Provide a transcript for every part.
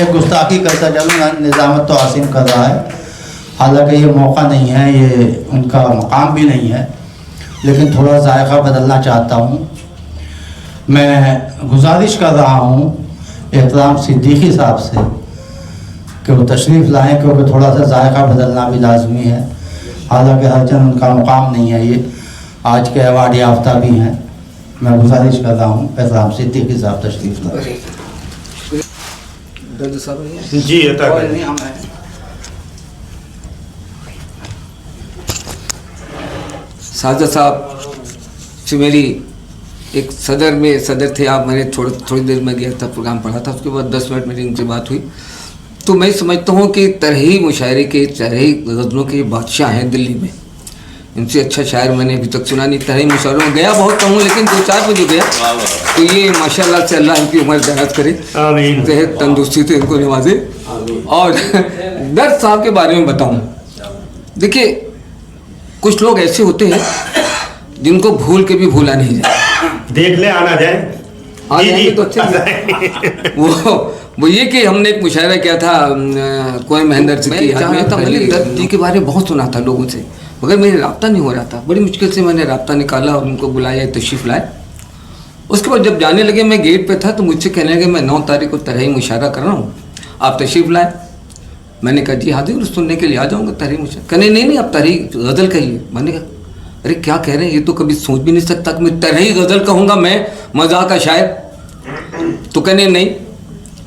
एक गुस्ताखी करता चलूँगा, निज़ामत तो आसिम कर रहा है, हालांकि ये मौका नहीं है, ये उनका मकाम भी नहीं है, लेकिन थोड़ा जायका बदलना चाहता हूँ। मैं गुजारिश कर रहा हूँ एहतराम सिद्दीकी साहब से कि वो तशरीफ़ लाएँ, क्योंकि थोड़ा सा जायका बदलना भी लाजमी है। हालांकि हरचंद उनका मुकाम नहीं है, ये आज के अवार्ड याफ्ता भी हैं। मैं गुजारिश कर रहा हूँ एहतराम सिद्दीकी साहब तशरीफ़ लाएँ। जी साजा साहब से मेरी एक सदर थे आप, मैंने थोड़ी देर में गया था, प्रोग्राम पढ़ा था, उसके बाद 10 मिनट मेरी उनसे बात हुई। तो मैं समझता हूँ कि तरही मुशायरे के, तरही गज़लों के बादशाह हैं दिल्ली में। इनसे अच्छा शायर मैंने अभी तक सुना नहीं। तरही मुशायरों में गया बहुत कम हूँ, लेकिन 2-4 बजे गया। तो ये माशाल्लाह से अल्लाह इनकी उम्र दराज करे, सेहत तंदुरुस्ती से इनको नवाजे। और दर्द साहब के बारे में बताऊँ, देखिए कुछ लोग ऐसे होते हैं जिनको भूल के भी भूला नहीं जाए। देख ले आना जाए, जी तो अच्छा वो ये कि हमने एक मुशायरा किया था कोई महेंद्र सिंह की याद में था। मैंने दर्द जी के बारे में बहुत सुना था लोगों से, मगर मेरे राब्ता नहीं हो रहा था। बड़ी मुश्किल से मैंने राब्ता निकाला और उनको बुलाया, तशरीफ़ लाए। उसके बाद जब जाने लगे, मैं गेट पे था, तो मुझसे कहने लगे मैं 9 तारीख को तरही मुशायरा कर रहा हूँ, आप तशरीफ़ लाए। मैंने कहा जी हाजिर सुनने के लिए आ जाऊँगा तरही मुशायरा। कहने नहीं आप तरही गज़ल कहिए। मैंने कहा अरे क्या कह रहे हैं, ये तो कभी सोच भी नहीं सकता कि मैं तरही गज़ल कहूँगा, मैं मज़ाक का शायर। तो कहने नहीं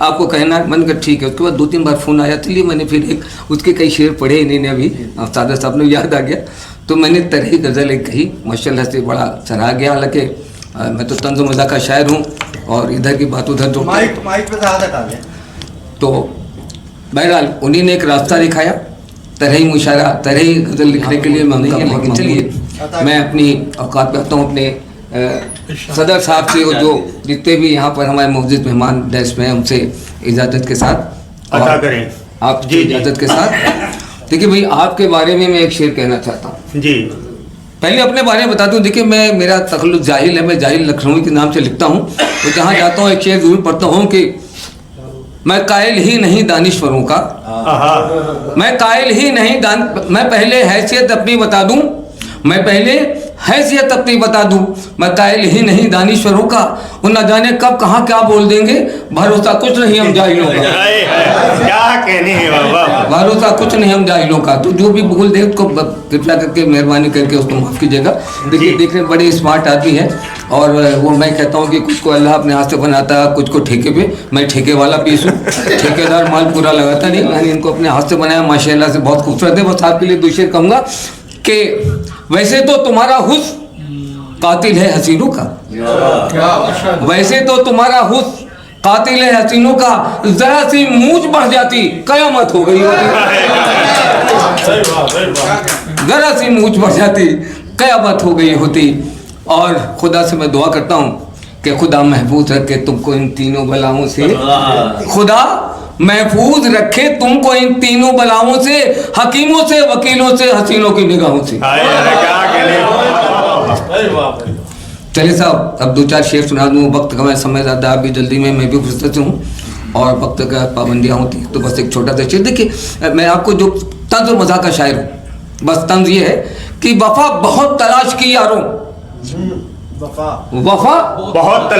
आपको कहना है। मैंने कहा ठीक है। उसके बाद 2-3 बार फ़ोन आया, इसलिए मैंने फिर एक उसके कई शेर पढ़े इन्हें अभी सादा साहब ने याद आ गया। तो मैंने तरही गज़ल एक कही, माशाल्लाह से बड़ा सराहा गया। हालांकि मैं तो तंज़ मज़ाक का शायर हूँ और इधर की बात उधर जो माइक पे ज़्यादा डालें। तो बहरहाल उन्हीं ने एक रास्ता दिखाया, तरही मुशायरा, तरही गज़ल लिखने के लिए मैं उनका बहुत ममनून। चलिए मैं अपनी औकात में आता हूँ अपने सदर साहब से, और जो जितने भी यहाँ पर हमारे मौजूद मेहमान डैश में हैं उनसे इजाज़त के साथ अता करें आपकी इजाज़त के साथ। देखिए भाई आपके बारे में मैं एक शेर कहना चाहता हूँ जी। पहले अपने बारे में बता दूं। देखिए मेरा तखल्लुस जाहिल है, मैं जाहिल लखनवी के नाम से लिखता हूँ। तो जहाँ जाता हूँ एक शेर जरूर पढ़ता हूँ कि मैं कायल ही नहीं दानिश्वरों का, मैं कायल ही नहीं मैं पहले हैसियत अपनी बता दूं, मैं पहले हैसियत अपनी बता दूं, मैं कायल ही नहीं दानिश्वरों का, वो न जाने कब कहाँ क्या बोल देंगे, भरोसा कुछ नहीं हम जाहिलों का। क्या कहने हैं बाबा, भरोसा कुछ नहीं हम जाहिलों का। तो जो भी बोल दे उसको कृपया करके मेहरबानी करके उसको माफ़ कीजिएगा। देखिए देखने में बड़े स्मार्ट आदमी है, और वो मैं कहता हूँ कि कुछ को अल्लाह अपने हाथ से बनाता है, कुछ को ठेके पे। मैं ठेके वाला पीस हूँ, ठेकेदार माल पूरा लगाता नहीं। मैंने इनको अपने हाथ से बनाया, माशाल्लाह से बहुत खूबसूरत है। बस आपके लिए 2 शेर कहूँगा कि वैसे तो तुम्हारा हुस्न कातिल है हसीनों का, वैसे तो तुम्हारा हुस्न कातिल है हसीनों का, जरा सी मूंछ बढ़ जाती कयामत हो गई होती, जरा सी मूंछ बढ़ जाती कयामत हो गई होती। और खुदा से मैं दुआ करता हूँ कि खुदा महफूज रखे तुमको इन तीनों बलाओं से, खुदा महफूज रखे तुमको इन तीनों बलाओं से, हकीमों से, वकीलों से, हसीनों की निगाहों से। चलिए साहब अब 2-4 शेर सुना दूँ। वक्त का मैं समय ज़्यादा, आप भी जल्दी में, मैं भी फुर्सत से हूँ और वक्त का पाबंदियाँ होती हैं। तो बस एक छोटा सा शेर। देखिए मैं आपको जो तंज और मज़ाक का शायर हूँ, बस तंज ये है कि वफा बहुत तलाश की यारों, वफा बहुत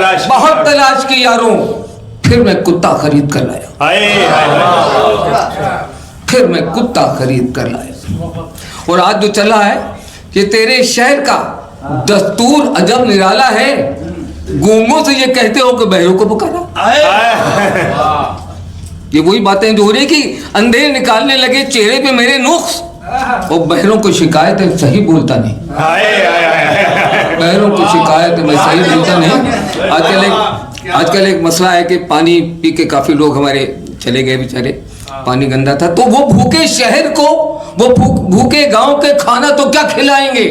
तलाश की यारों, फिर मैं कुत्ता खरीद कर लाया, फिर मैं कुत्ता खरीद कर लाया। और आज जो चला है कि तेरे शहर का दस्तूर अजब निराला है, गूंगों से ये कहते हो कि बहरों को पुकारा। ये वही बातें जो हो रही कि अंधेरे निकालने लगे चेहरे पे मेरे नुक्स, और बहरों को शिकायत है सही बोलता नहीं, बहरों को शिकायत है मैं सही बोलता नहीं। आजकल एक मसला है कि पानी पी के काफ़ी लोग हमारे चले गए बेचारे, पानी गंदा था। तो वो भूखे शहर को, वो भूखे गांव के खाना तो क्या खिलाएंगे,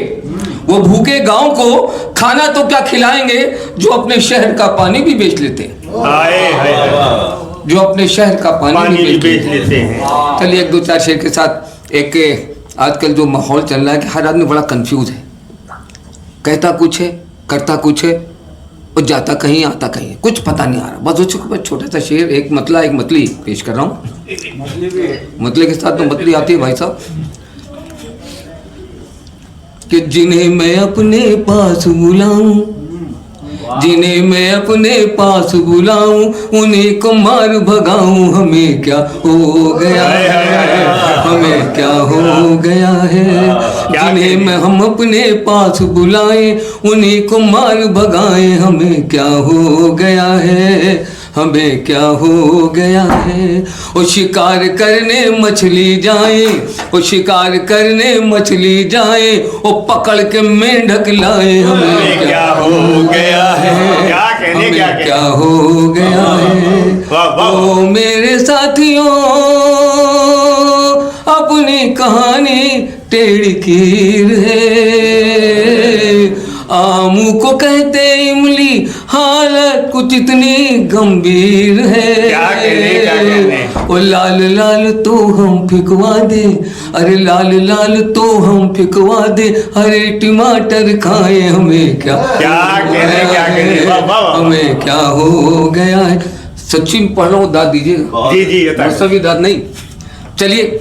वो भूखे गांव को खाना तो क्या खिलाएंगे जो अपने शहर का पानी भी बेच लेते हैं, जो अपने शहर का पानी भी बेच लेते हैं। चलिए 1-2-4 शेर के साथ। एक आजकल जो माहौल चल रहा है कि हर आदमी बड़ा कंफ्यूज है, कहता कुछ है करता कुछ है, और जाता कहीं आता कहीं, कुछ पता नहीं आ रहा। बस वो छोटा सा शेर, एक मतला एक मतली पेश कर रहा हूँ। मतले के साथ तो मतली आती है भाई साहब, कि जिन्हें मैं अपने पास बुलाऊं, जिन्हें मैं अपने पास बुलाऊं, उन्हीं को मार भगाऊं, हमें क्या हो गया है, हमें क्या हो गया है। जिन्हें मैं हम अपने पास बुलाएं, उन्हीं को मार भगाएं, हमें क्या हो गया है, हमें क्या हो गया है। वो शिकार करने मछली जाए, वो शिकार करने मछली जाए, वो पकड़ के मेंढक लाए, हमें क्या हो गया है, क्या कहने, क्या हमें क्या हो गया है। ओ मेरे साथियों, अपनी कहानी टेढ़ी कीर है। आमू को कहते इमली, हालत कुछ इतनी गंभीर है। क्या कहने। ओ लाल लाल तो हम फिकवा दे, अरे लाल लाल तो हम फिकवा दे, अरे टमाटर खाए, हमें क्या कहने। हमें क्या हो गया है। सच्ची में पढ़ रहा हूँ, दाद दीजिएगा। जी सभी दाद नहीं। चलिए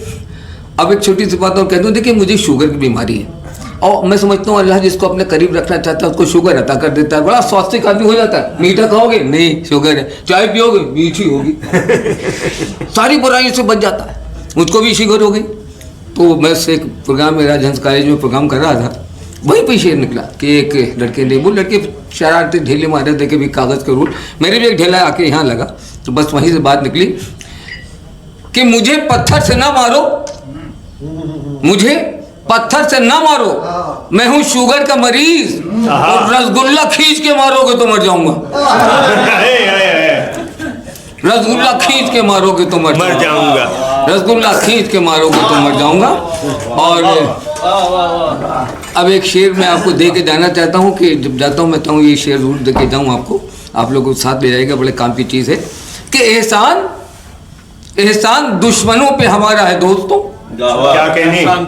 अब एक छोटी सी बात और कह दूँ। देखिए मुझे शुगर की बीमारी है, और मैं समझता हूँ अल्लाह जिसको अपने करीब रखना चाहता है उसको शुगर अता कर देता है। बड़ा स्वास्थ्य आदमी हो जाता है। मीठा खाओगे, नहीं शुगर है। चाय पियोगे, मीठी होगी। सारी बुराइयों से बच जाता है। मुझको भी शुगर हो गई। तो मैं एक प्रोग्राम में राजहंस कॉलेज में प्रोग्राम कर रहा था, वहीं पे शेर निकला कि एक लड़के ने, वो लड़के शरारती ढेले मारे थे कि भी कागज़ के रूल, मेरे भी एक ढेला आके यहाँ लगा। तो बस वहीं से बात निकली कि मुझे पत्थर से ना मारो, मुझे पत्थर से ना मारो, मैं हूं शुगर का मरीज, और रसगुल्ला खींच के मारोगे तो मर जाऊंगा। रसगुल्ला खींच के मारोगे तो मर जाऊंगा, रसगुल्ला खींच के मारोगे तो मर जाऊंगा। और अब एक शेर मैं आपको दे के जाना चाहता हूँ कि जब जाता हूँ मैं तो ये शेर जरूर दे के जाऊँ आपको, आप लोगों को साथ ले जाएगा। बड़े काम की चीज़ है कि एहसान, एहसान दुश्मनों पे हमारा है दोस्तों। क्या कहने। एहसान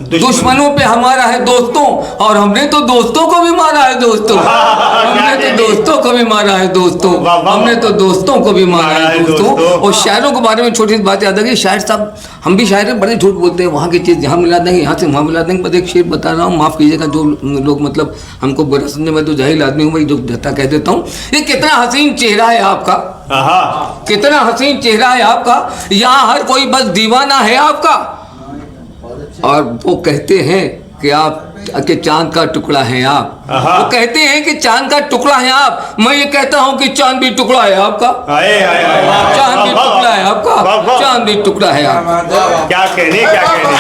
दुश्मनों पे हमारा है दोस्तों, और हमने तो दोस्तों को भी मारा है दोस्तों, हमने तो दोस्तों को भी मारा है दोस्तों, हमने तो दोस्तों को भी मारा है दोस्तों। और शायरों के बारे में छोटी सी बात याद आ गई। शायर साहब, हम भी शायर बड़े झूठ बोलते हैं, वहाँ की चीज़ यहाँ मिला देंगे, यहाँ से वहाँ मिला देंगे। बस एक शेर बता रहा हूँ, माफ़ कीजिएगा जो लोग मतलब हमको बुरा समझने में, तो जाहिल आदमी हूँ भाई, जो जता कह देता हूँ। ये कितना हसीन चेहरा है आपका, कितना हसीन चेहरा है आपका, यहाँ हर कोई बस दीवाना है आपका। और वो कहते हैं कि आप कि चांद का टुकड़ा है आप, वो कहते हैं कि चांद का टुकड़ा है आप। मैं ये कहता हूँ कि चांद भी टुकड़ा है आपका, चांद भी टुकड़ा है आपका, चांद भी टुकड़ा है आपका। क्या कहने, क्या कहने।